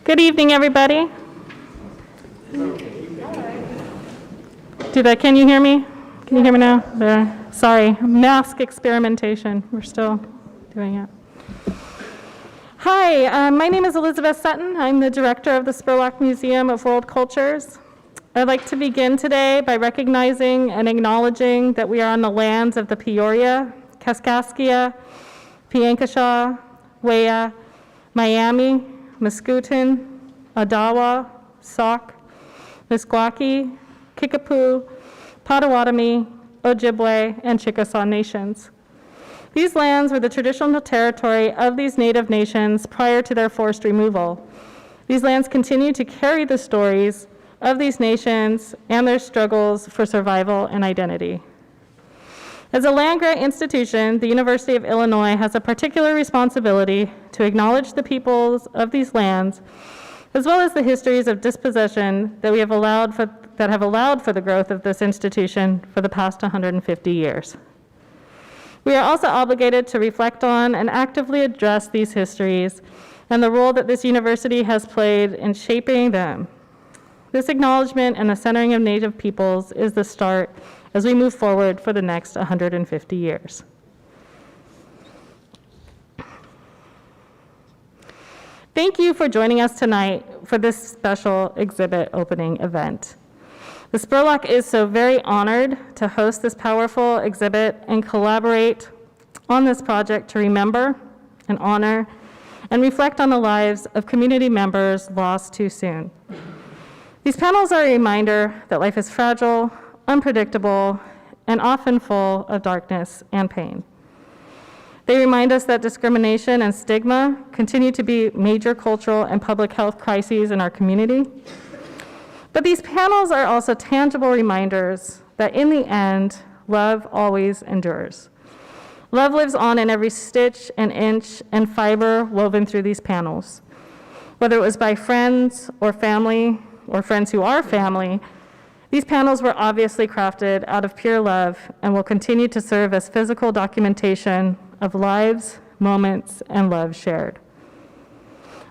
Good evening, everybody. Can you hear me? Can you hear me now? There. Sorry, mask experimentation. We're still doing it. Hi, my name is Elizabeth Sutton. I'm the director of the Spurlock Museum of World Cultures. I'd like to begin today by recognizing and acknowledging that we are on the lands of the Peoria, Kaskaskia, Piankashaw, Wea, Miami, Mascoutin, Odawa, Sauk, Meskwaki, Kickapoo, Potawatomi, Ojibwe, and Chickasaw nations. These lands were the traditional territory of these native nations prior to their forced removal. These lands continue to carry the stories of these nations and their struggles for survival and identity. As a land-grant institution, the University of Illinois has a particular responsibility to acknowledge the peoples of these lands, as well as the histories of dispossession that have allowed for the growth of this institution for the past 150 years. We are also obligated to reflect on and actively address these histories and the role that this university has played in shaping them. This acknowledgement and the centering of Native peoples is the start as we move forward for the next 150 years. Thank you for joining us tonight for this special exhibit opening event. The Spurlock is so very honored to host this powerful exhibit and collaborate on this project to remember and honor and reflect on the lives of community members lost too soon. These panels are a reminder that life is fragile, unpredictable, and often full of darkness and pain. They remind us that discrimination and stigma continue to be major cultural and public health crises in our community. But these panels are also tangible reminders that in the end, love always endures. Love lives on in every stitch and inch and fiber woven through these panels. Whether it was by friends or family, or friends who are family, these panels were obviously crafted out of pure love and will continue to serve as physical documentation of lives, moments, and love shared.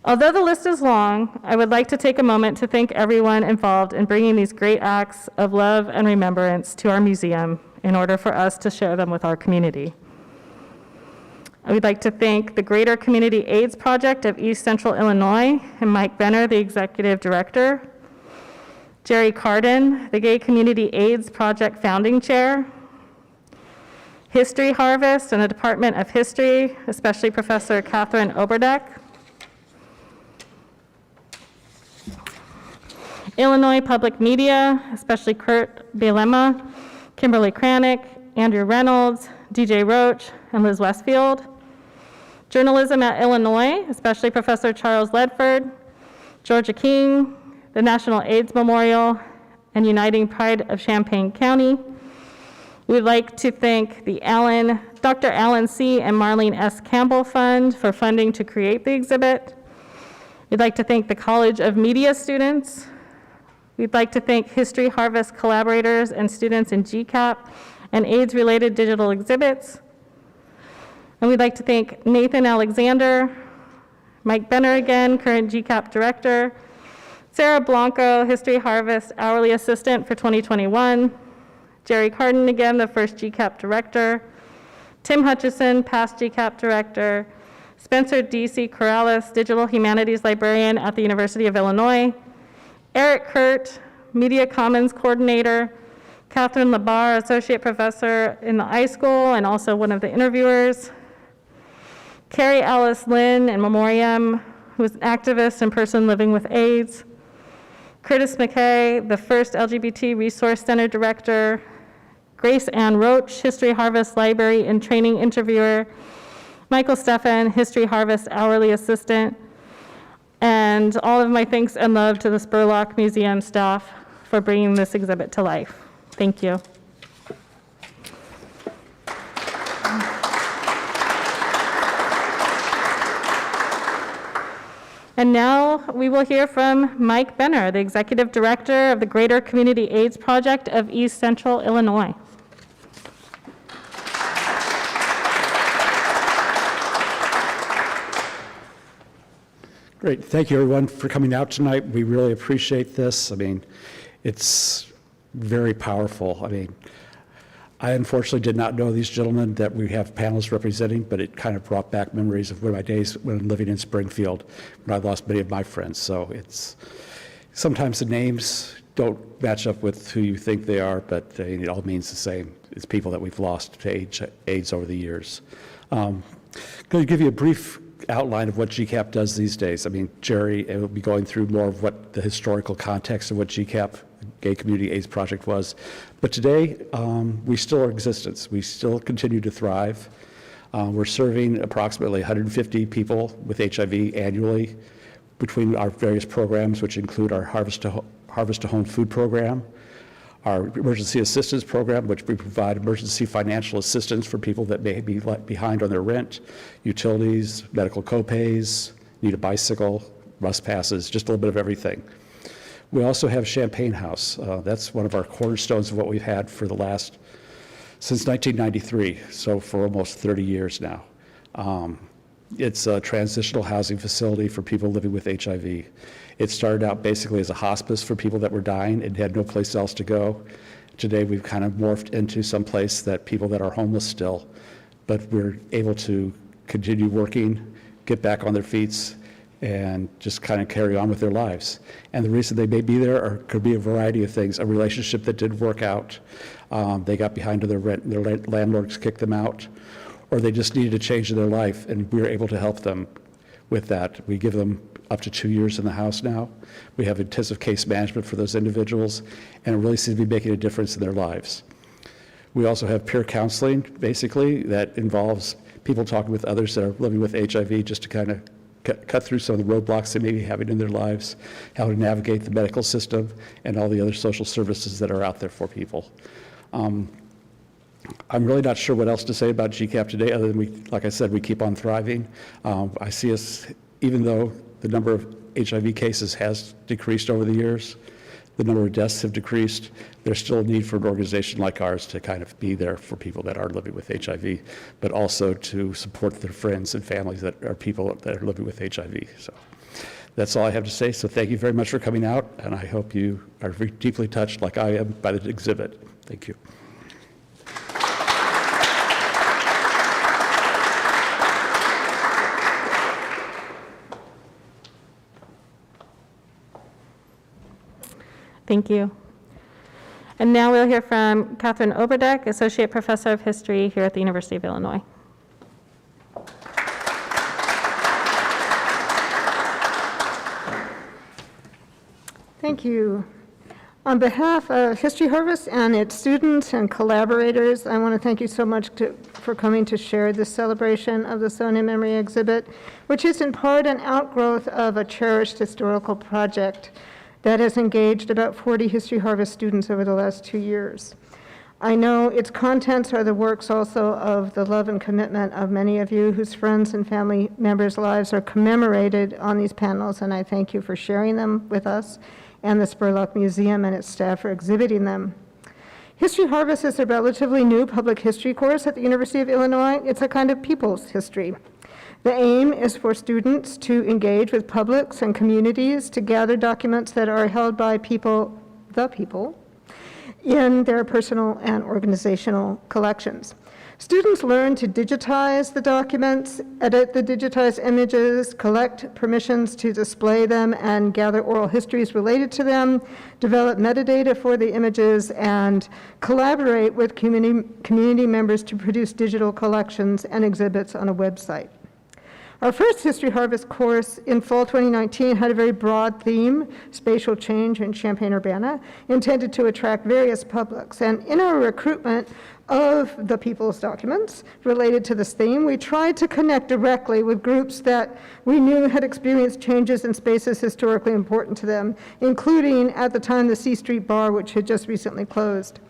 Although the list is long, I would like to take a moment to thank everyone involved in bringing these great acts of love and remembrance to our museum in order for us to share them with our community. I would like to thank the Greater Community AIDS Project of East Central Illinois and Mike Benner, the executive director, Jerry Carden, the Gay Community AIDS Project founding chair, History Harvest and the Department of History, especially Professor Catherine Oberdeck, Illinois Public Media, especially Kurt Bielema, Kimberly Kranick, Andrew Reynolds, DJ Roach, and Liz Westfield, Journalism at Illinois, especially Professor Charles Ledford, Georgia King, the National AIDS Memorial, and Uniting Pride of Champaign County. We'd like to thank the Dr. Alan C. and Marlene S. Campbell Fund for funding to create the exhibit. We'd like to thank the College of Media students. We'd like to thank History Harvest collaborators and students in GCAP and AIDS-related digital exhibits. And we'd like to thank Nathan Alexander, Mike Benner again, current GCAP director, Sarah Blanco, History Harvest hourly assistant for 2021, Jerry Carden again, the first GCAP director, Tim Hutchison, past GCAP director, Spencer D.C. Corrales, digital humanities librarian at the University of Illinois, Eric Kurt, media commons coordinator, Catherine Labar, associate professor in the iSchool and also one of the interviewers, Carrie Alice Lynn in memoriam, who is an activist and person living with AIDS, Curtis McKay, the first LGBT Resource Center director, Grace Ann Roach, History Harvest library and training interviewer, Michael Stephan, History Harvest hourly assistant, and all of my thanks and love to the Spurlock Museum staff for bringing this exhibit to life. Thank you. And now we will hear from Mike Benner, the Executive Director of the Greater Community AIDS Project of East Central Illinois. Great. Thank you, everyone, for coming out tonight. We really appreciate this. I mean, it's very powerful. I mean, I unfortunately did not know these gentlemen that we have panelists representing, but it kind of brought back memories of my days when living in Springfield, when I lost many of my friends. So it's sometimes the names don't match up with who you think they are, but it all means the same. It's people that we've lost to AIDS over the years. I'm going to give you a brief outline of what GCAP does these days. I mean, Jerry will be going through more of what the historical context of what GCAP, Gay Community AIDS Project, was. But today, we still are in existence. We still continue to thrive. We're serving approximately 150 people with HIV annually between our various programs, which include our Harvest to Home food program, our emergency assistance program, which we provide emergency financial assistance for people that may be behind on their rent, utilities, medical copays, need a bicycle, bus passes, just a little bit of everything. We also have Champagne House. That's one of our cornerstones of what we've had for since 1993, so for almost 30 years now. It's a transitional housing facility for people living with HIV. It started out basically as a hospice for people that were dying and had no place else to go. Today we've kind of morphed into some place that people that are homeless still, but we're able to continue working, get back on their feet, and just kind of carry on with their lives. And the reason they may be there could be a variety of things. A relationship that didn't work out, they got behind on their rent, and their landlords kicked them out, or they just needed a change in their life, and we were able to help them with that. We give them up to 2 years in the house now. We have intensive case management for those individuals, and it really seems to be making a difference in their lives. We also have peer counseling, basically, that involves people talking with others that are living with HIV just to kind of cut through some of the roadblocks they may be having in their lives, how to navigate the medical system, and all the other social services that are out there for people. I'm really not sure what else to say about GCAP today, other than like I said, we keep on thriving. I see us, even though the number of HIV cases has decreased over the years, the number of deaths have decreased, there's still a need for an organization like ours to kind of be there for people that are living with HIV, but also to support their friends and families that are people that are living with HIV. So that's all I have to say. So thank you very much for coming out, and I hope you are very deeply touched like I am by the exhibit. Thank you. Thank you. And now we'll hear from Catherine Oberdeck, Associate Professor of History here at the University of Illinois. Thank you. On behalf of History Harvest and its students and collaborators, I want to thank you so much for coming to share this celebration of the Sonia Memory exhibit, which is in part an outgrowth of a cherished historical project that has engaged about 40 History Harvest students over the last 2 years. I know its contents are the works also of the love and commitment of many of you whose friends and family members' lives are commemorated on these panels, and I thank you for sharing them with us and the Spurlock Museum and its staff for exhibiting them. History Harvest is a relatively new public history course at the University of Illinois. It's a kind of people's history. The aim is for students to engage with publics and communities to gather documents that are held by people, the people, in their personal and organizational collections. Students learn to digitize the documents, edit the digitized images, collect permissions to display them and gather oral histories related to them, develop metadata for the images, and collaborate with community members to produce digital collections and exhibits on a website. Our first History Harvest course in fall 2019 had a very broad theme, spatial change in Champaign-Urbana, intended to attract various publics. And in our recruitment of the people's documents related to this theme, we tried to connect directly with groups that we knew had experienced changes in spaces historically important to them, including at the time the C Street Bar, which had just recently closed.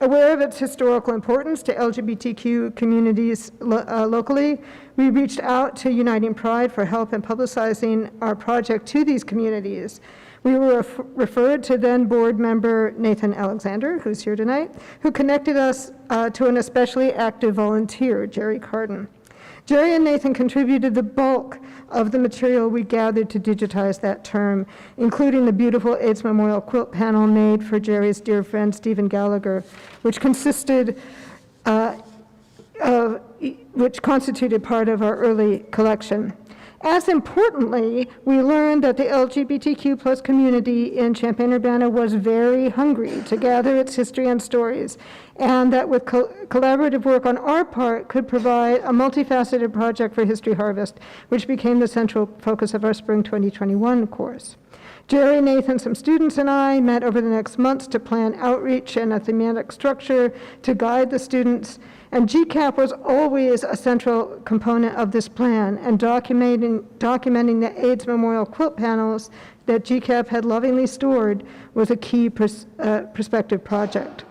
Aware of its historical importance to LGBTQ communities locally, we reached out to Uniting Pride for help in publicizing our project to these communities. We were referred to then board member Nathan Alexander, who's here tonight, who connected us to an especially active volunteer, Jerry Carden. Jerry and Nathan contributed the bulk of the material we gathered to digitize that term, including the beautiful AIDS Memorial quilt panel made for Jerry's dear friend Stephen Gallagher, which constituted part of our early collection. As importantly, we learned that the LGBTQ plus community in Champaign-Urbana was very hungry to gather its history and stories, and that with collaborative work on our part could provide a multifaceted project for History Harvest, which became the central focus of our Spring 2021 course. Jerry, Nathan, some students, and I met over the next months to plan outreach and a thematic structure to guide the students. And GCAP was always a central component of this plan, and documenting the AIDS Memorial quilt panels that GCAP had lovingly stored was a key prospective project.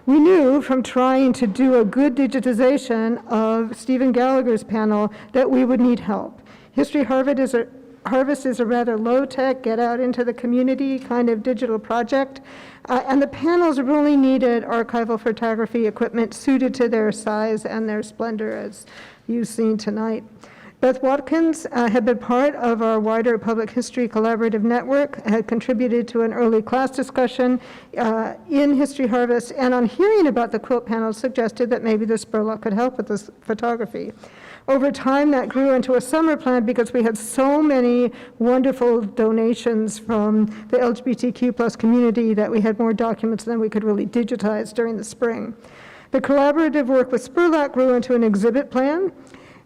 We knew from trying to do a good digitization of Stephen Gallagher's panel that we would need help. History Harvest is a rather low-tech, get out into the community kind of digital project, and the panels really needed archival photography equipment suited to their size and their splendor, as you've seen tonight. Beth Watkins had been part of our wider public history collaborative network, had contributed to an early class discussion in History Harvest, and on hearing about the quilt panels suggested that maybe the Spurlock could help with this photography. Over time, that grew into a summer plan because we had so many wonderful donations from the LGBTQ plus community that we had more documents than we could really digitize during the spring. The collaborative work with Spurlock grew into an exhibit plan,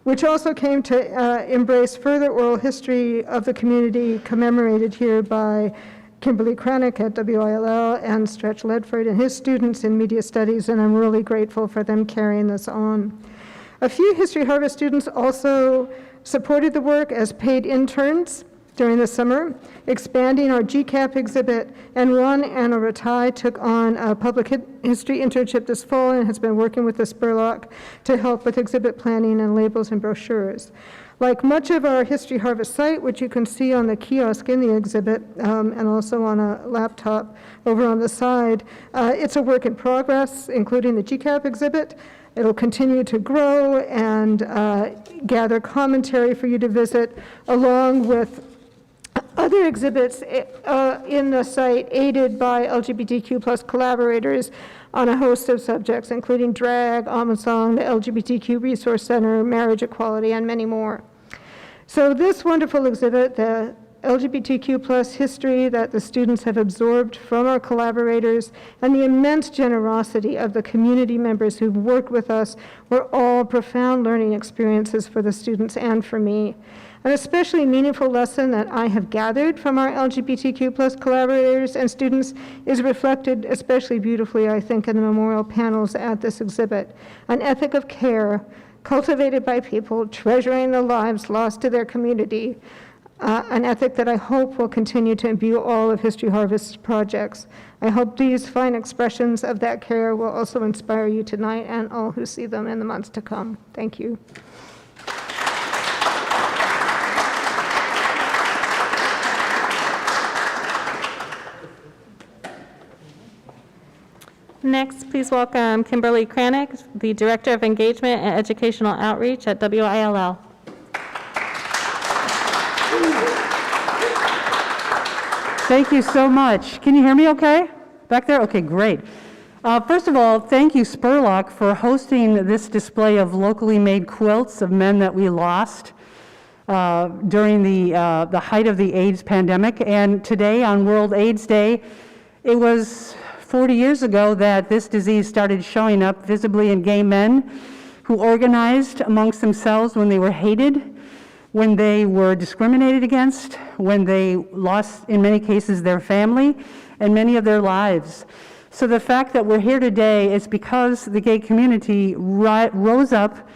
which also came to embrace further oral history of the community commemorated here by Kimberly Kranick at WILL and Stretch Ledford and his students in media studies, and I'm really grateful for them carrying this on. A few History Harvest students also supported the work as paid interns during the summer, expanding our GCAP exhibit, and Ron Anna Ratai took on a public history internship this fall and has been working with the Spurlock to help with exhibit planning and labels and brochures. Like much of our History Harvest site, which you can see on the kiosk in the exhibit and also on a laptop over on the side, it's a work in progress, including the GCAP exhibit. It'll continue to grow and gather commentary for you to visit, along with other exhibits in the site aided by LGBTQ plus collaborators on a host of subjects, including drag, Amazon, the LGBTQ Resource Center, marriage equality, and many more. So this wonderful exhibit, the LGBTQ plus history that the students have absorbed from our collaborators, and the immense generosity of the community members who've worked with us were all profound learning experiences for the students and for me. An especially meaningful lesson that I have gathered from our LGBTQ plus collaborators and students is reflected especially beautifully, I think, in the memorial panels at this exhibit. An ethic of care cultivated by people treasuring the lives lost to their community, an ethic that I hope will continue to imbue all of History Harvest's projects. I hope these fine expressions of that care will also inspire you tonight and all who see them in the months to come. Thank you. Next, please welcome Kimberly Kranick, the Director of Engagement and Educational Outreach at WILL. Thank you so much. Can you hear me okay? Back there? Okay, great. First of all, thank you, Spurlock, for hosting this display of locally made quilts of men that we lost during the height of the AIDS pandemic. And today, on World AIDS Day, it was 40 years ago that this disease started showing up visibly in gay men who organized amongst themselves when they were hated, when they were discriminated against, when they lost, in many cases, their family and many of their lives. So the fact that we're here today is because the gay community rose up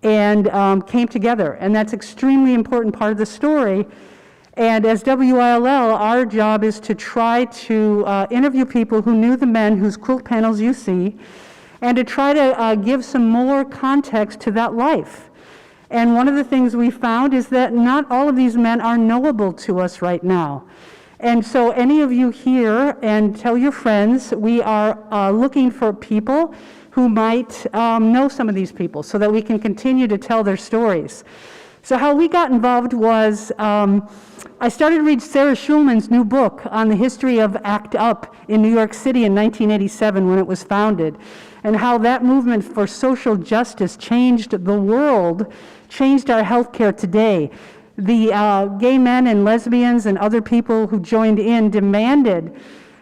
and came together, and that's extremely important part of the story. And as WILL, our job is to try to interview people who knew the men whose quilt panels you see, and to try to give some more context to that life. And one of the things we found is that not all of these men are knowable to us right now. And so any of you here, and tell your friends, we are looking for people who might know some of these people so that we can continue to tell their stories. So how we got involved was I started to read Sarah Schulman's new book on the history of ACT UP in New York City in 1987 when it was founded, and how that movement for social justice changed the world, changed our healthcare today. The gay men and lesbians and other people who joined in demanded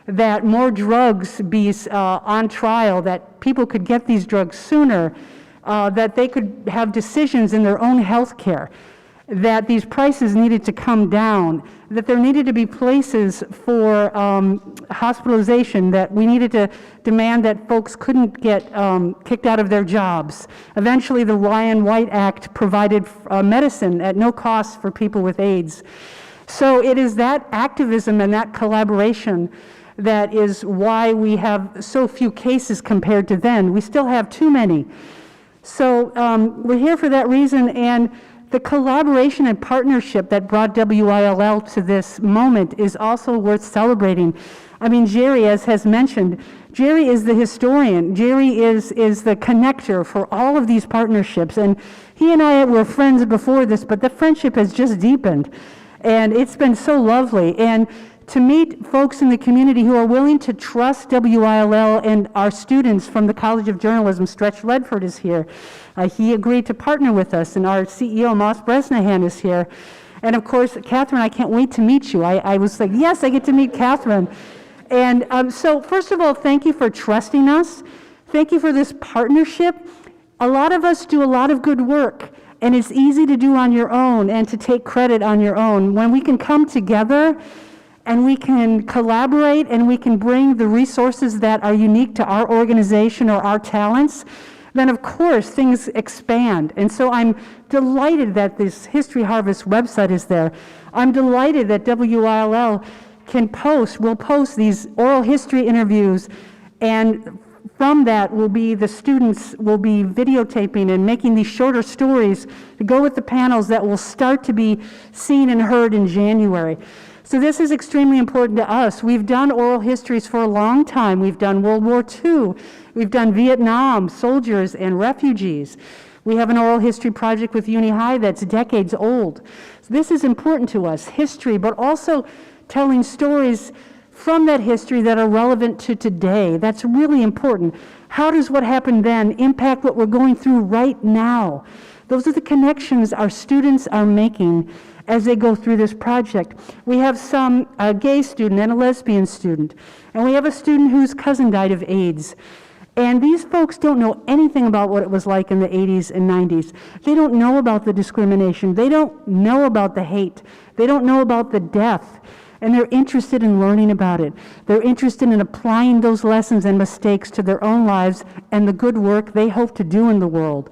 that more drugs be on trial, that people could get these drugs sooner, that they could have decisions in their own health care, that these prices needed to come down, that there needed to be places for hospitalization, that we needed to demand that folks couldn't get kicked out of their jobs. Eventually, the Ryan White Act provided medicine at no cost for people with AIDS. So it is that activism and that collaboration that is why we have so few cases compared to then. We still have too many. So we're here for that reason, and the collaboration and partnership that brought WILL to this moment is also worth celebrating. I mean, Jerry, as has mentioned, Jerry is the historian. Jerry is the connector for all of these partnerships, and he and I were friends before this, but the friendship has just deepened, and it's been so lovely. And to meet folks in the community who are willing to trust WILL, and our students from the College of Journalism, Stretch Redford is here. He agreed to partner with us, and our CEO, Moss Bresnahan, is here. And of course, Catherine, I can't wait to meet you. I was like, yes, I get to meet Catherine. And so first of all, thank you for trusting us. Thank you for this partnership. A lot of us do a lot of good work, and it's easy to do on your own and to take credit on your own. When we can come together and we can collaborate and we can bring the resources that are unique to our organization or our talents, then of course things expand. And so I'm delighted that this History Harvest website is there. I'm delighted that WILL will post these oral history interviews, and from that the students will be videotaping and making these shorter stories to go with the panels that will start to be seen and heard in January. So this is extremely important to us. We've done oral histories for a long time. We've done World War II. We've done Vietnam, soldiers, and refugees. We have an oral history project with Uni High that's decades old. So this is important to us, history, but also telling stories from that history that are relevant to today. That's really important. How does what happened then impact what we're going through right now? Those are the connections our students are making as they go through this project. We have a gay student and a lesbian student, and we have a student whose cousin died of AIDS. And these folks don't know anything about what it was like in the 80s and 90s. They don't know about the discrimination. They don't know about the hate. They don't know about the death. And they're interested in learning about it. They're interested in applying those lessons and mistakes to their own lives and the good work they hope to do in the world.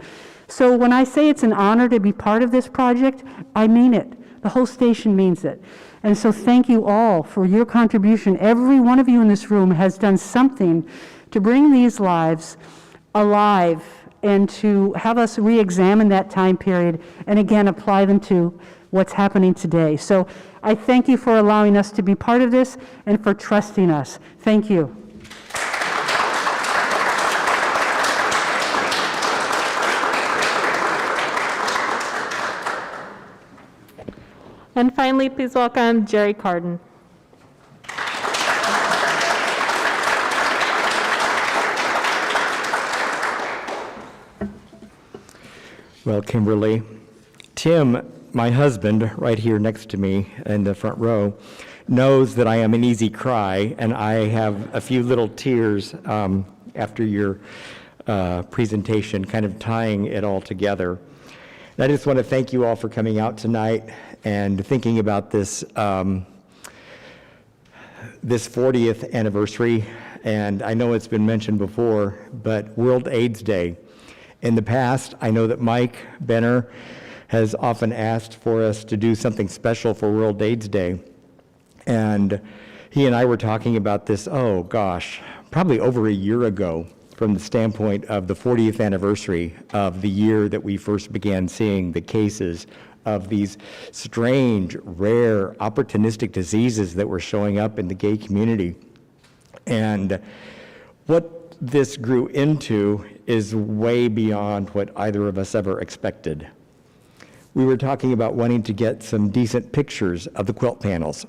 So when I say it's an honor to be part of this project, I mean it. The whole station means it. And so thank you all for your contribution. Every one of you in this room has done something to bring these lives alive and to have us re-examine that time period and again apply them to what's happening today. So I thank you for allowing us to be part of this and for trusting us. Thank you. And finally, please welcome Jerry Carden. Well, Kimberly, Tim, my husband, right here next to me in the front row, knows that I am an easy cry, and I have a few little tears after your presentation, kind of tying it all together. And I just want to thank you all for coming out tonight and thinking about this 40th anniversary. And I know it's been mentioned before, but World AIDS Day. In the past, I know that Mike Benner has often asked for us to do something special for World AIDS Day. And he and I were talking about this, oh gosh, probably over a year ago, from the standpoint of the 40th anniversary of the year that we first began seeing the cases of these strange, rare, opportunistic diseases that were showing up in the gay community. And what this grew into is way beyond what either of us ever expected. We were talking about wanting to get some decent pictures of the quilt panels,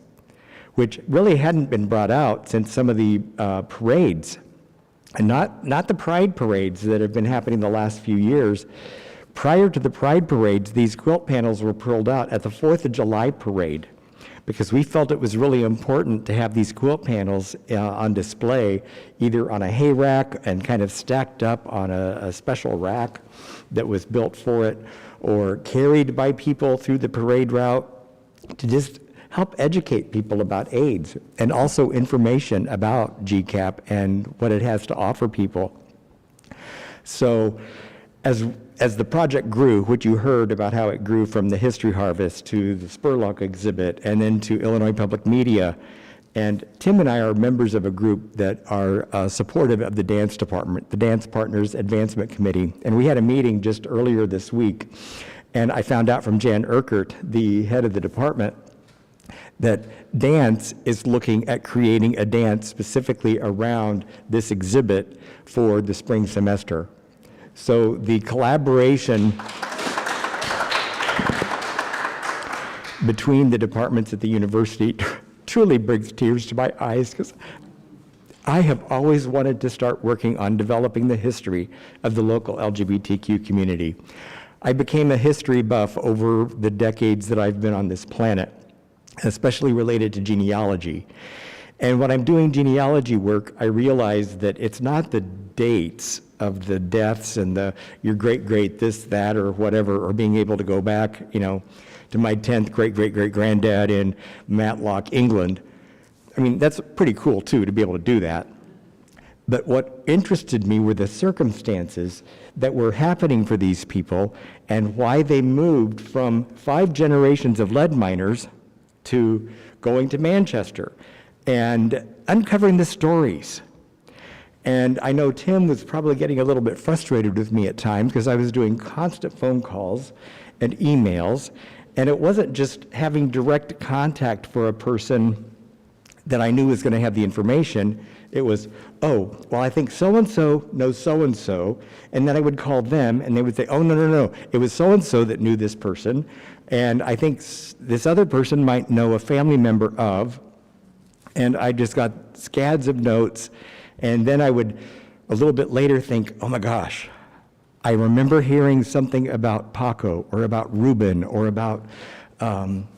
which really hadn't been brought out since some of the parades, and not the pride parades that have been happening the last few years. Prior to the pride parades, these quilt panels were pulled out at the 4th of July parade, because we felt it was really important to have these quilt panels on display, either on a hay rack and kind of stacked up on a special rack that was built for it, or carried by people through the parade route, to just help educate people about AIDS, and also information about GCAP and what it has to offer people. So as the project grew, which you heard about how it grew from the History Harvest to the Spurlock exhibit and then to Illinois Public Media, and Tim and I are members of a group that are supportive of the dance department, the Dance Partners Advancement Committee, and we had a meeting just earlier this week, and I found out from Jan Urquhart, the head of the department, that dance is looking at creating a dance specifically around this exhibit for the spring semester. So the collaboration between the departments at the university truly brings tears to my eyes, because I have always wanted to start working on developing the history of the local LGBTQ community. I became a history buff over the decades that I've been on this planet, especially related to genealogy. And when I'm doing genealogy work, I realize that it's not the dates of the deaths and your great-great this, that, or whatever, or being able to go back, to my 10th great-great-great-granddad in Matlock, England. I mean, that's pretty cool, too, to be able to do that. But what interested me were the circumstances that were happening for these people and why they moved from 5 generations of lead miners to going to Manchester and uncovering the stories. And I know Tim was probably getting a little bit frustrated with me at times, because I was doing constant phone calls and emails, and it wasn't just having direct contact for a person that I knew was going to have the information. It was, oh, well, I think so-and-so knows so-and-so, and then I would call them, and they would say, oh, no, it was so-and-so that knew this person, and I think this other person might know a family member of, and I just got scads of notes. And then I would, a little bit later, think, oh my gosh, I remember hearing something about Paco, or about Ruben, or about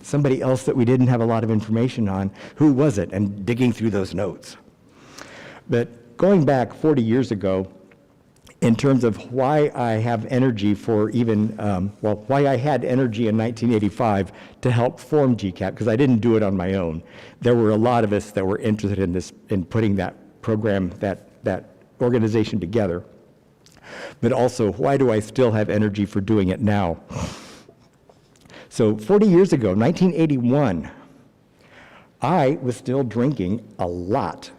somebody else that we didn't have a lot of information on. Who was it? And digging through those notes. But going back 40 years ago, in terms of why I have energy for even, why I had energy in 1985 to help form GCAP, because I didn't do it on my own. There were a lot of us that were interested in this, in putting that program, that organization together. But also, why do I still have energy for doing it now? So 40 years ago, 1981, I was still drinking a lot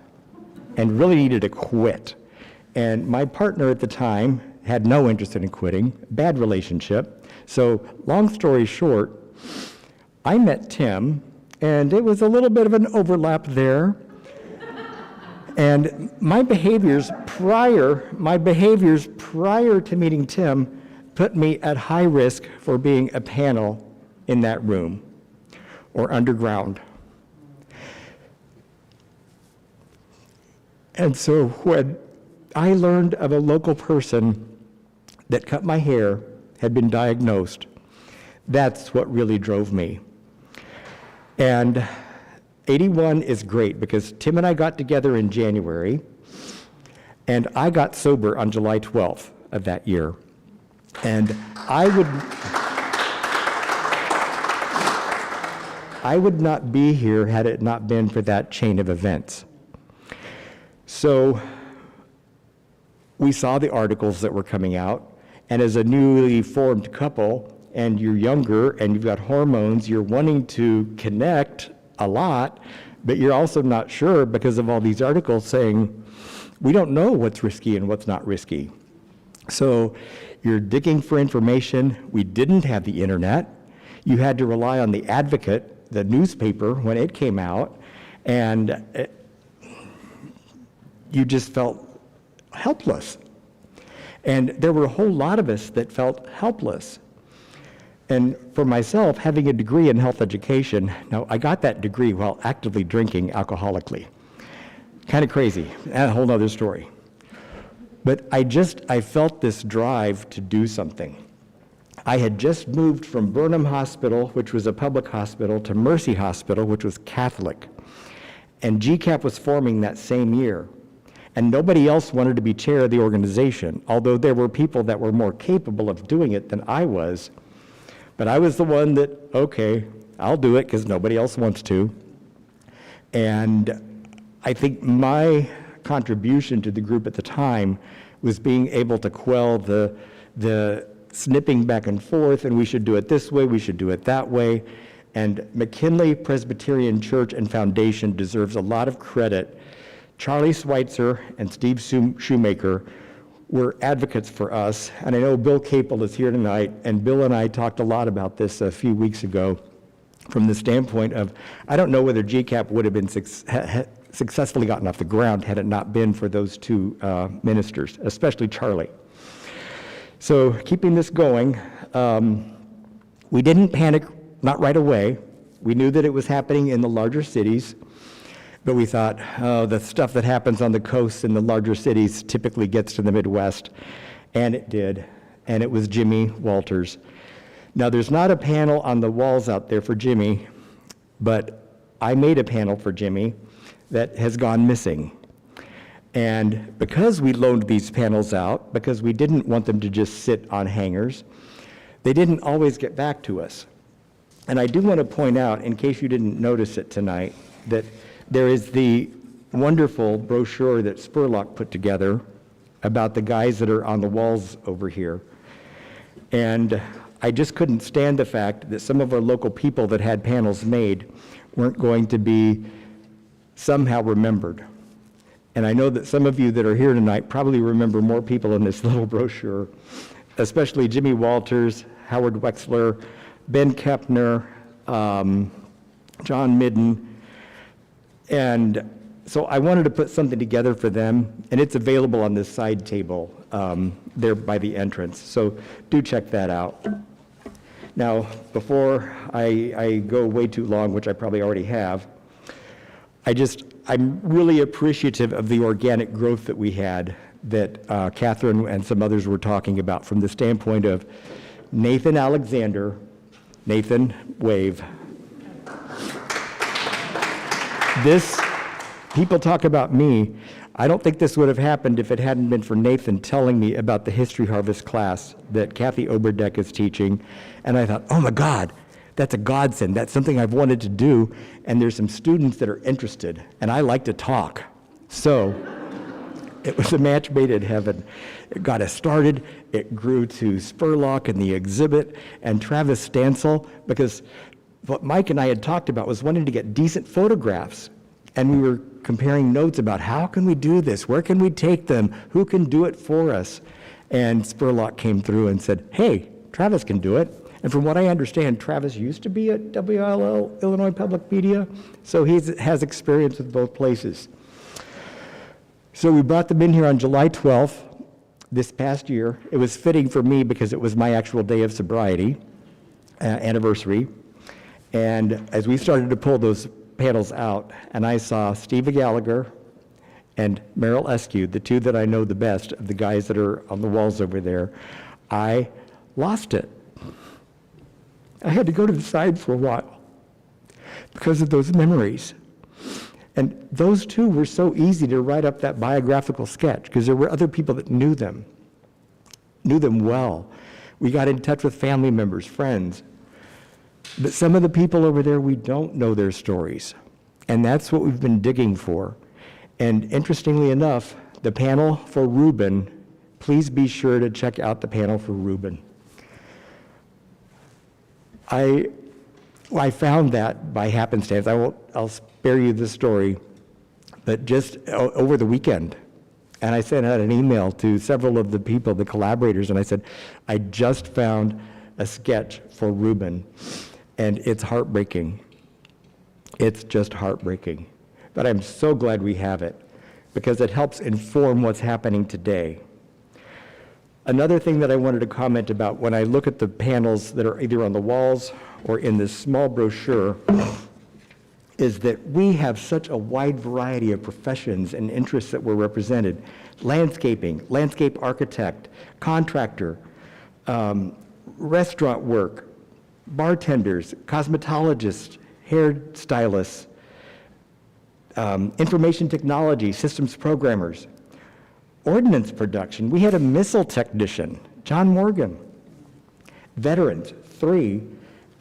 and really needed to quit. And my partner at the time had no interest in quitting, bad relationship. So long story short, I met Tim, and it was a little bit of an overlap there. And my behaviors prior to meeting Tim put me at high risk for being a panel in that room or underground. And so when I learned of a local person that cut my hair, had been diagnosed, that's what really drove me. And 81 is great, because Tim and I got together in January, and I got sober on July 12th of that year. And I would not be here had it not been for that chain of events. So we saw the articles that were coming out, and as a newly formed couple, and you're younger and you've got hormones, you're wanting to connect a lot, but you're also not sure because of all these articles saying, we don't know what's risky and what's not risky. So you're digging for information. We didn't have the internet. You had to rely on the Advocate, the newspaper, when it came out, and you just felt helpless. And there were a whole lot of us that felt helpless. And for myself, having a degree in health education, now I got that degree while actively drinking alcoholically. Kind of crazy, and a whole nother story. But I felt this drive to do something. I had just moved from Burnham Hospital, which was a public hospital, to Mercy Hospital, which was Catholic. And GCAP was forming that same year. And nobody else wanted to be chair of the organization, although there were people that were more capable of doing it than I was. But I was the one that, okay, I'll do it because nobody else wants to. And I think my contribution to the group at the time was being able to quell the snipping back and forth, and we should do it this way, we should do it that way. And McKinley Presbyterian Church and Foundation deserves a lot of credit. Charlie Schweitzer and Steve Shoemaker were advocates for us, and I know Bill Capel is here tonight, and Bill and I talked a lot about this a few weeks ago from the standpoint of, I don't know whether GCAP would have been successfully gotten off the ground had it not been for those two ministers, especially Charlie. So keeping this going, we didn't panic, not right away. We knew that it was happening in the larger cities, but we thought, oh, the stuff that happens on the coasts in the larger cities typically gets to the Midwest, and it did, and it was Jimmy Walters. Now, there's not a panel on the walls out there for Jimmy, but I made a panel for Jimmy that has gone missing. And because we loaned these panels out, because we didn't want them to just sit on hangers, they didn't always get back to us. And I do want to point out, in case you didn't notice it tonight, that there is the wonderful brochure that Spurlock put together about the guys that are on the walls over here. And I just couldn't stand the fact that some of our local people that had panels made weren't going to be somehow remembered. And I know that some of you that are here tonight probably remember more people in this little brochure, especially Jimmy Walters, Howard Wexler, Ben Kepner, John Midden. And so I wanted to put something together for them, and it's available on this side table there by the entrance. So do check that out. Now, before I go way too long, which I probably already have, I'm really appreciative of the organic growth that we had that Catherine and some others were talking about from the standpoint of Nathan Alexander. Nathan, wave. This, people talk about me. I don't think this would have happened if it hadn't been for Nathan telling me about the History Harvest class that Kathy Oberdeck is teaching. And I thought, oh my God, that's a godsend. That's something I've wanted to do. And there's some students that are interested, and I like to talk. So it was a match made in heaven. It got us started. It grew to Spurlock and the exhibit and Travis Stansel, because what Mike and I had talked about was wanting to get decent photographs. And we were comparing notes about how can we do this? Where can we take them? Who can do it for us? And Spurlock came through and said, hey, Travis can do it. And from what I understand, Travis used to be at WILL, Illinois Public Media, so he has experience with both places. So we brought them in here on July 12th this past year. It was fitting for me because it was my actual day of sobriety anniversary. And as we started to pull those panels out, and I saw Steve Gallagher and Merrill Eskew, the two that I know the best of the guys that are on the walls over there, I lost it. I had to go to the side for a while because of those memories. And those two were so easy to write up that biographical sketch because there were other people that knew them well. We got in touch with family members, friends. But some of the people over there, we don't know their stories. And that's what we've been digging for. And interestingly enough, the panel for Reuben, please be sure to check out the panel for Reuben. I found that by happenstance. I'll spare you the story, but just over the weekend. And I sent out an email to several of the people, the collaborators, and I said, I just found a sketch for Reuben, and it's heartbreaking. It's just heartbreaking. But I'm so glad we have it, because it helps inform what's happening today. Another thing that I wanted to comment about when I look at the panels that are either on the walls or in this small brochure is that we have such a wide variety of professions and interests that were represented. Landscaping, landscape architect, contractor, restaurant work, bartenders, cosmetologists, hairstylists, information technology, systems programmers, ordnance production. We had a missile technician, John Morgan. Veterans, 3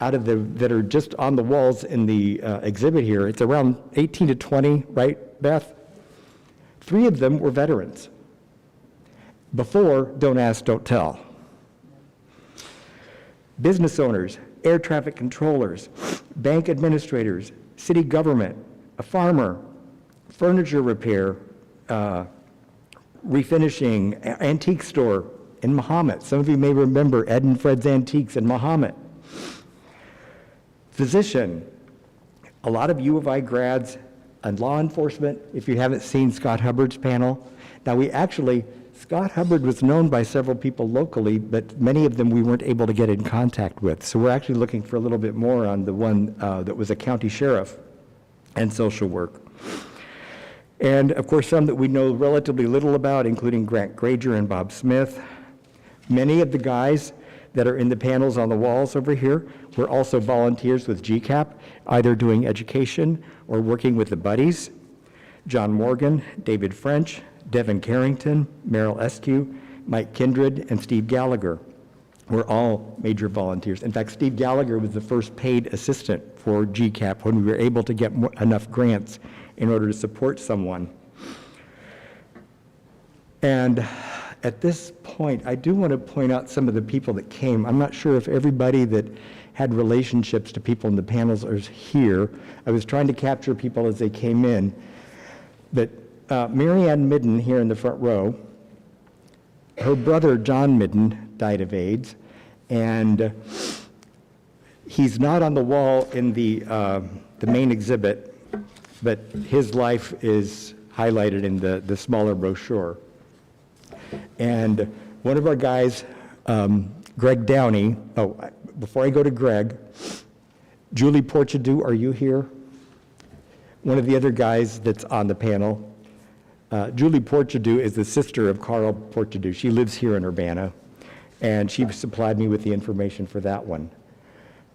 out of the that are just on the walls in the exhibit here. It's around 18 to 20, right, Beth? 3 of them were veterans. Before, don't ask, don't tell. Business owners, air traffic controllers, bank administrators, city government, a farmer, furniture repair, refinishing, antique store in Mahomet. Some of you may remember Ed and Fred's Antiques in Mahomet. Physician, a lot of U of I grads, and law enforcement, if you haven't seen Scott Hubbard's panel. Now Scott Hubbard was known by several people locally, but many of them we weren't able to get in contact with. So we're actually looking for a little bit more on the one that was a county sheriff and social work. And of course, some that we know relatively little about, including Grant Granger and Bob Smith. Many of the guys that are in the panels on the walls over here were also volunteers with GCAP, either doing education or working with the buddies. John Morgan, David French, Devin Carrington, Merrill Eskew, Mike Kindred, and Steve Gallagher were all major volunteers. In fact, Steve Gallagher was the first paid assistant for GCAP when we were able to get enough grants in order to support someone. And at this point, I do want to point out some of the people that came. I'm not sure if everybody that had relationships to people in the panels is here. I was trying to capture people as they came in. But Mary Ann Midden here in the front row, her brother John Midden died of AIDS, and he's not on the wall in the main exhibit, but his life is highlighted in the smaller brochure. And one of our guys, Greg Downey, before I go to Greg, Julie Porchadou, are you here? One of the other guys that's on the panel. Julie Porchadou is the sister of Carl Porchadou. She lives here in Urbana, and she supplied me with the information for that one.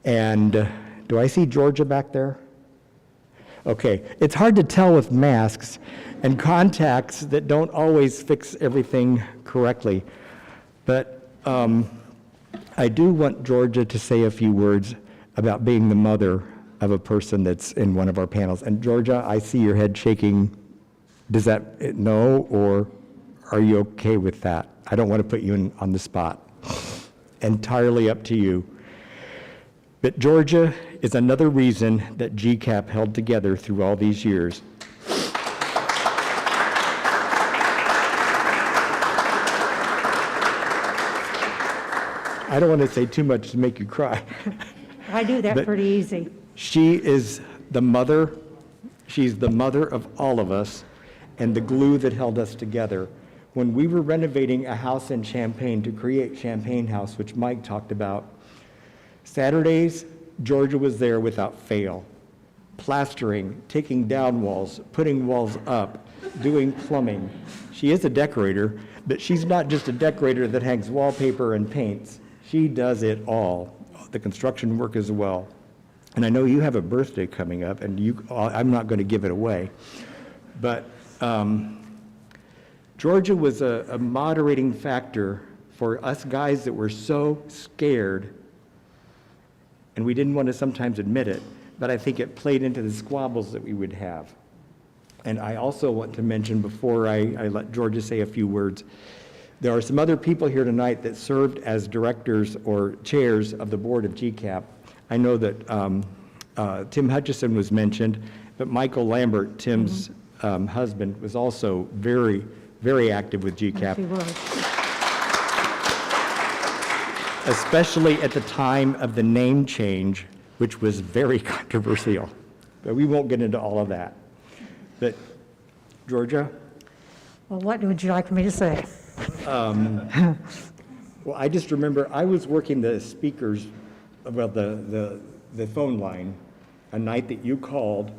And do I see Georgia back there? Okay, it's hard to tell with masks and contacts that don't always fix everything correctly, but I do want Georgia to say a few words about being the mother of a person that's in one of our panels. And Georgia, I see your head shaking. Does that no, or are you okay with that? I don't want to put you on the spot. Entirely up to you. But Georgia is another reason that GCAP held together through all these years. I don't want to say too much to make you cry. I do that But- pretty easy. She is the mother, she's the mother of all of us and the glue that held us together. When we were renovating a house in Champaign to create Champaign House, which Mike talked about, Saturdays, Georgia was there without fail, plastering, taking down walls, putting walls up, doing plumbing. She is a decorator, but she's not just a decorator that hangs wallpaper and paints. She does it all, the construction work as well. And I know you have a birthday coming up, and I'm not going to give it away. But Georgia was a moderating factor for us guys that were so scared, and we didn't want to sometimes admit it, but I think it played into the squabbles that we would have. And I also want to mention, before I let Georgia say a few words, there are some other people here tonight that served as directors or chairs of the board of GCAP. I know that Tim Hutchison was mentioned, but Michael Lambert, Tim's husband, was also very, very active with GCAP. She was. Especially at the time of the name change, which was very controversial. But we won't get into all of that. But Georgia? Well, what would you like me to say? Well, I just remember I was working the speakers, well, the phone line, a night that you called,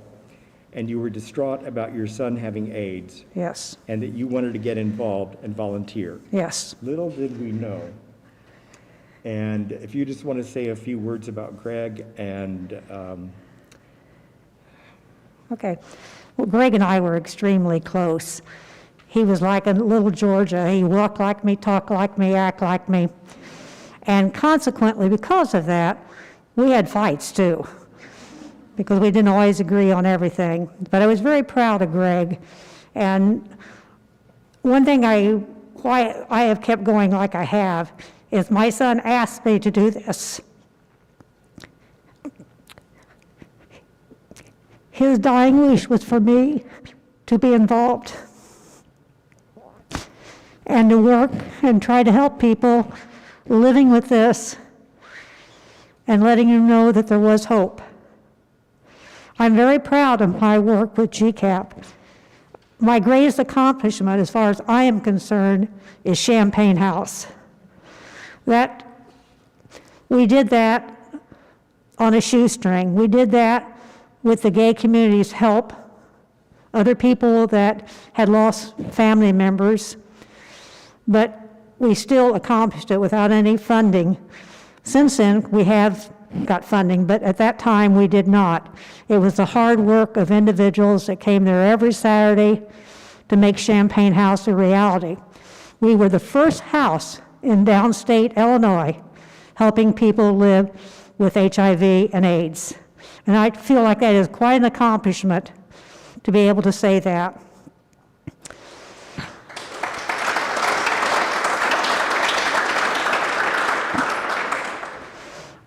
and you were distraught about your son having AIDS, Yes, and that you wanted to get involved and volunteer. yes. Little did we know. And if you just want to say a few words about Greg and, Okay. Well, Greg and I were extremely close. He was like a little Georgia. He walked like me, talked like me, act like me. And consequently, because of that, we had fights too, because we didn't always agree on everything. But I was very proud of Greg. And one thing why I have kept going like I have is my son asked me to do this. His dying wish was for me to be involved and to work and try to help people living with this and letting them know that there was hope. I'm very proud of my work with GCAP. My greatest accomplishment, as far as I am concerned, is Champagne House. We did that on a shoestring. We did that with the gay community's help, other people that had lost family members, but we still accomplished it without any funding. Since then, we have got funding, but at that time, we did not. It was the hard work of individuals that came there every Saturday to make Champagne House a reality. We were the first house in downstate Illinois helping people live with HIV and AIDS. And I feel like that is quite an accomplishment to be able to say that.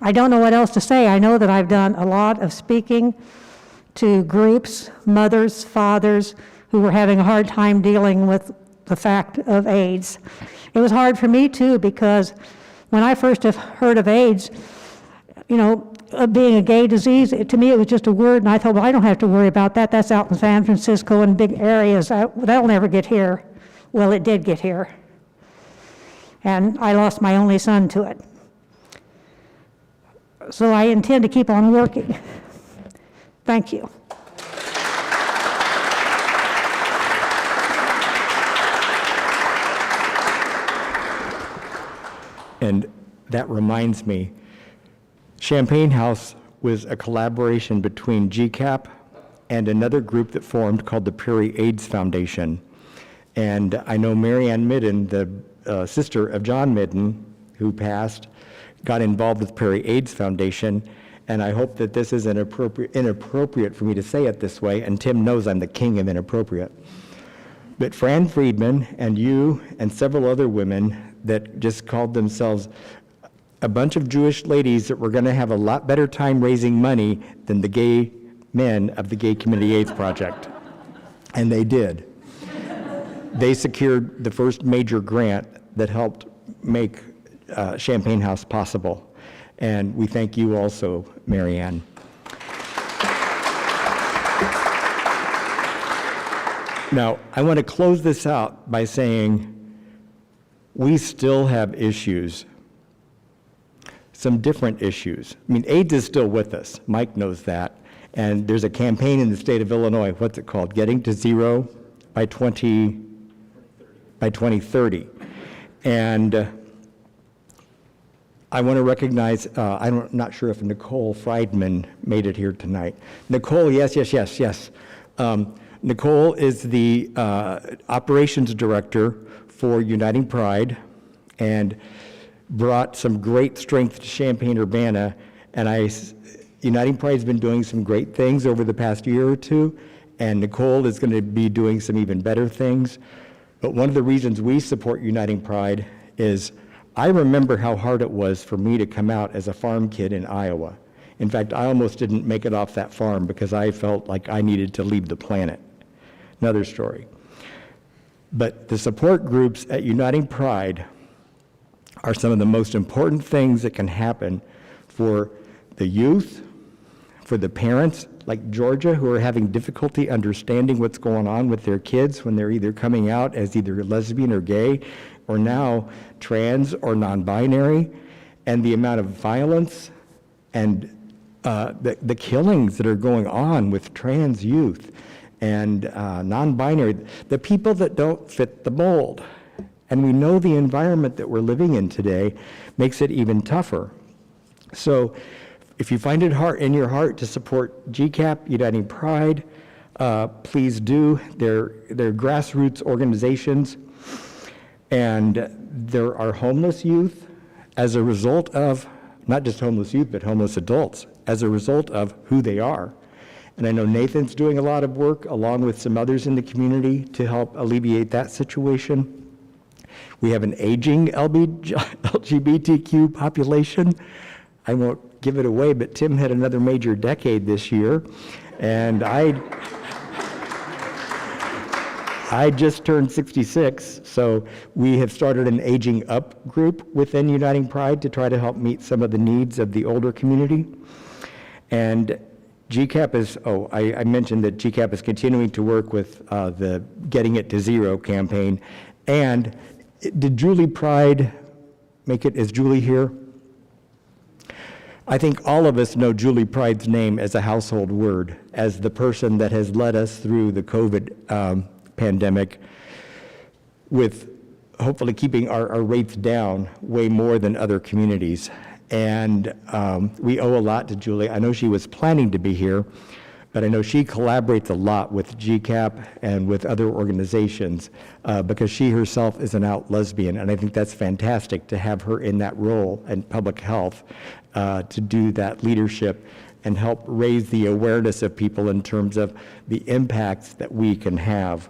I don't know what else to say. I know that I've done a lot of speaking to groups, mothers, fathers, who were having a hard time dealing with the fact of AIDS. It was hard for me too, because when I first have heard of AIDS, being a gay disease, to me it was just a word, and I thought, well, I don't have to worry about that. That's out in San Francisco and big areas. That'll never get here. Well, it did get here. And I lost my only son to it. So I intend to keep on working. Thank you. and that reminds me, Champagne House was a collaboration between GCAP and another group that formed called the Prairie AIDS Foundation. And I know Marianne Midden, the sister of John Midden, who passed, got involved with Prairie AIDS Foundation, and I hope that this isn't inappropriate for me to say it this way, and Tim knows I'm the king of inappropriate. But Fran Friedman and you and several other women that just called themselves a bunch of Jewish ladies that were going to have a lot better time raising money than the gay men of the Gay Community AIDS Project. And they did. They secured the first major grant that helped make Champagne House possible. And we thank you also, Marianne. Now, I want to close this out by saying we still have issues, some different issues. I mean, AIDS is still with us. Mike knows that. And there's a campaign in the state of Illinois, what's it called? Getting to Zero by 2030. And I want to recognize, I'm not sure if Nicole Friedman made it here tonight. Nicole, yes. Nicole is the operations director for Uniting Pride and brought some great strength to Champaign-Urbana. And Uniting Pride's been doing some great things over the past year or two, and Nicole is going to be doing some even better things. But one of the reasons we support Uniting Pride is I remember how hard it was for me to come out as a farm kid in Iowa. In fact, I almost didn't make it off that farm because I felt like I needed to leave the planet. Another story. But the support groups at Uniting Pride are some of the most important things that can happen for the youth, for the parents, like Georgia, who are having difficulty understanding what's going on with their kids when they're either coming out as either lesbian or gay, or now trans or non-binary, and the amount of violence and the killings that are going on with trans youth and non-binary, the people that don't fit the mold. And we know the environment that we're living in today makes it even tougher. So if you find it in your heart to support GCAP, Uniting Pride, please do. They're grassroots organizations. And there are homeless youth as a result of, not just homeless youth, but homeless adults, as a result of who they are. And I know Nathan's doing a lot of work along with some others in the community to help alleviate that situation. We have an aging LGBTQ population. I won't give it away, but Tim had another major decade this year. And I just turned 66, so we have started an aging up group within Uniting Pride to try to help meet some of the needs of the older community. And GCAP is, I mentioned that GCAP is continuing to work with the Getting It to Zero campaign. And did Julie Pride make it? Is Julie here? I think all of us know Julie Pride's name as a household word, as the person that has led us through the COVID pandemic with hopefully keeping our rates down way more than other communities. And we owe a lot to Julie. I know she was planning to be here, but I know she collaborates a lot with GCAP and with other organizations because she herself is an out lesbian. And I think that's fantastic to have her in that role in public health to do that leadership and help raise the awareness of people in terms of the impacts that we can have.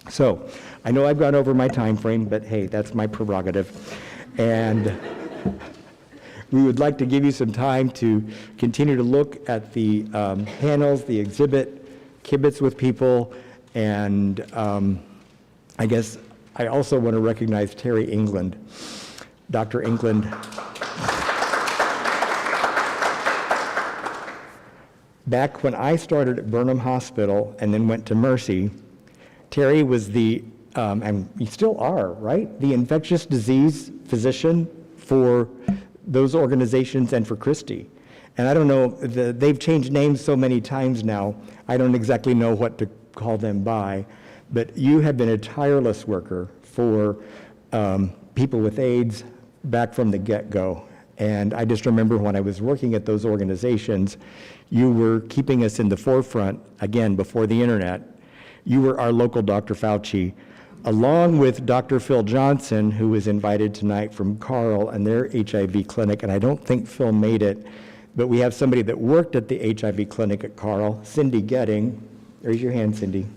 So I know I've gone over my time frame, but hey, that's my prerogative. And we would like to give you some time to continue to look at the panels, the exhibit, kibitz with people, and I guess I also want to recognize Terry England. Dr. England. Back when I started at Burnham Hospital and then went to Mercy, Terry was the, and you still are, right? The infectious disease physician for those organizations and for Christie. And I don't know, they've changed names so many times now, I don't exactly know what to call them by, but you have been a tireless worker for people with AIDS back from the get-go. And I just remember when I was working at those organizations, you were keeping us in the forefront, again, before the internet. You were our local Dr. Fauci, along with Dr. Phil Johnson, who was invited tonight from Carl and their HIV clinic, and I don't think Phil made it, but we have somebody that worked at the HIV clinic at Carl, Cindy Getting. Raise your hand, Cindy.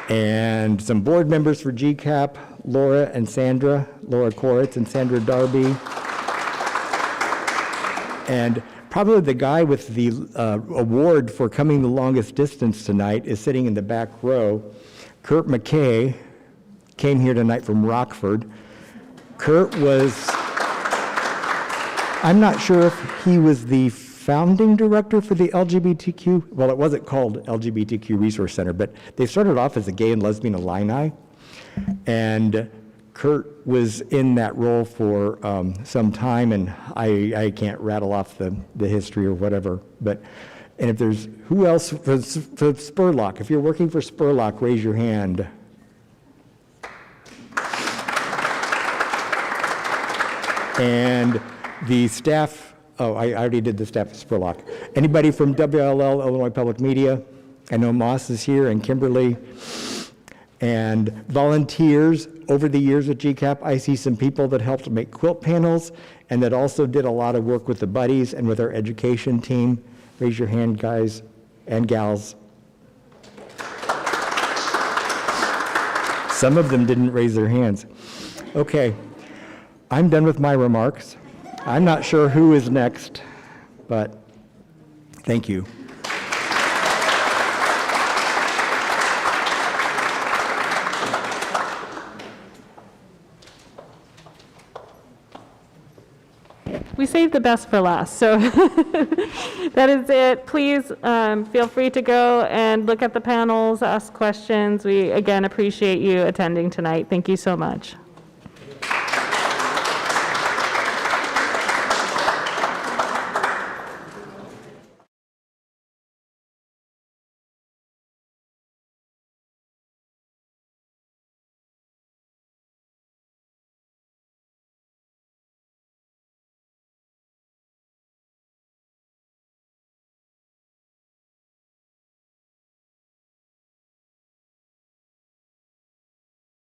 And some board members for GCAP, Laura and Sandra, Laura Koritz and Sandra Darby. And probably the guy with the award for coming the longest distance tonight is sitting in the back row. Kurt McKay came here tonight from Rockford. Kurt was, I'm not sure if he was the founding director for the LGBTQ, well, it wasn't called LGBTQ Resource Center, but they started off as a Gay and Lesbian Illini. And Kurt was in that role for some time, and I can't rattle off the history or whatever. But, and if there's, who else for Spurlock? If you're working for Spurlock, raise your hand. And the staff, oh, I already did the staff at Spurlock. Anybody from WLL, Illinois Public Media? I know Moss is here, and Kimberly. And volunteers over the years at GCAP, I see some people that helped make quilt panels and that also did a lot of work with the buddies and with our education team. Raise your hand, guys and gals. Some of them didn't raise their hands. Okay, I'm done with my remarks. I'm not sure who is next, but thank you. We saved the best for last, so that is it. Please feel free to go and look at the panels, ask questions. We, again, appreciate you attending tonight. Thank you so much.